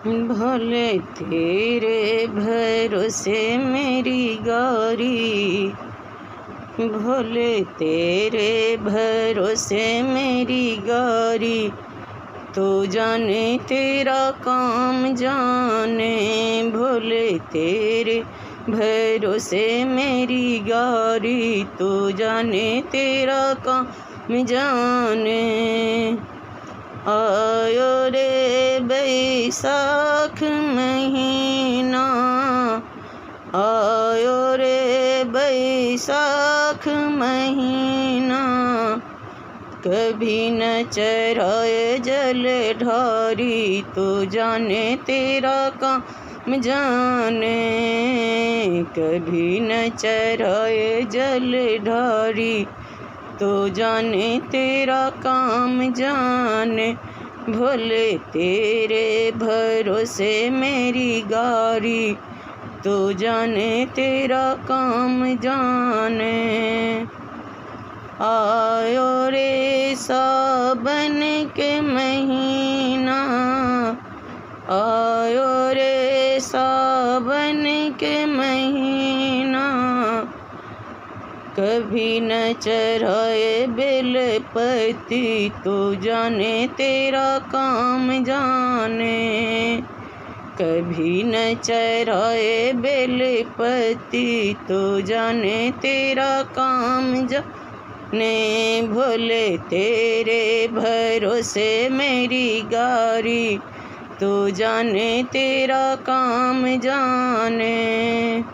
भोले तेरे भरोसे मेरी गाड़ी, भोले तेरे भरोसे मेरी गाड़ी, तो जाने तेरा काम जाने। भोले तेरे भरोसे मेरी गाड़ी, तो जाने तेरा काम जाने। आयो रे बैसाख महीना, आयो रे बैसाख महीना, कभी न चराए जल ढारी, तो जाने तेरा काम जाने। कभी न चराए जल ढारी, तो जाने तेरा काम जाने। भोले तेरे भरोसे मेरी गाड़ी, तो जाने तेरा काम जाने। आयो रे सावन के महीना, आयो रे सावन के महीना, कभी न चराए बेलपति, तो जाने तेरा काम जाने। कभी न चराए बेलपति, तो जाने तेरा काम जाने। भोले तेरे भरोसे मेरी गाड़ी, तो जाने तेरा काम जाने।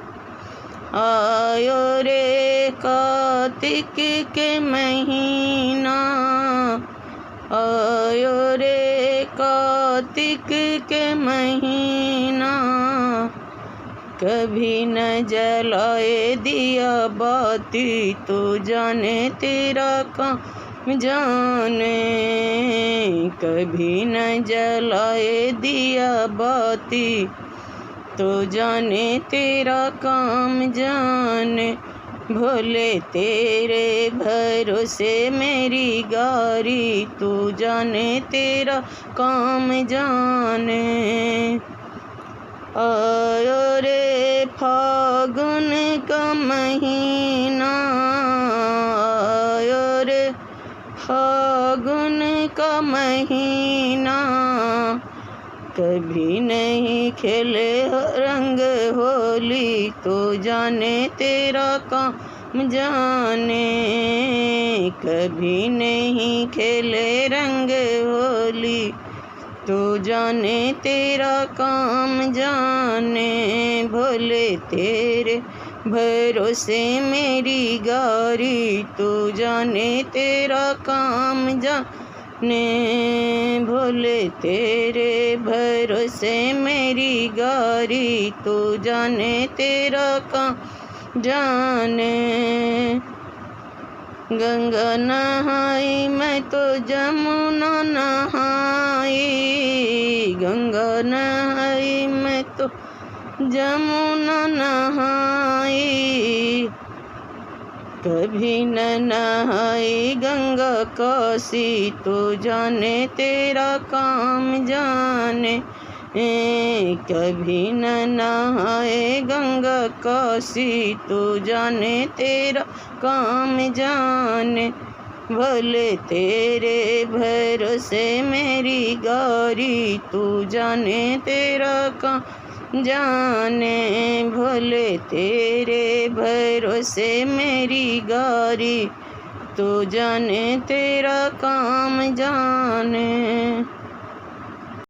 आयो रे कार्तिक के महीना, आयो रे कार्तिक के महीना, कभी न जलाए दिया बाती, तो जाने तेरा काम जाने। कभी न जलाए दिया बाती, तो जाने तेरा काम जाने। भोले तेरे भरोसे मेरी गाड़ी, तो जाने तेरा काम जाने। आयो रे फागुन का महीना, आयो रे फागुन का महीना, कभी नहीं खेले रंग होली, तो जाने तेरा काम जाने। कभी नहीं खेले रंग होली, तो जाने तेरा काम जाने। भोले तेरे भरोसे मेरी गाड़ी, तो जाने तेरा काम जाने। भोले तेरे भरोसे मेरी गाड़ी, तो जाने तेरा काम जाने। गंगा नहाई मैं तो जमुना नहाई, गंगा नहाई मैं तो जमुना नहाई, कभी न नहाई गंगा काशी, तो जाने तेरा काम जाने। कभी न नहाए गंगा काशी, तो जाने तेरा काम जाने। भोले तेरे भरोसे मेरी गाड़ी, तू जाने तेरा काम जाने। भोले तेरे भरोसे मेरी गाड़ी, तू जाने तेरा काम जाने।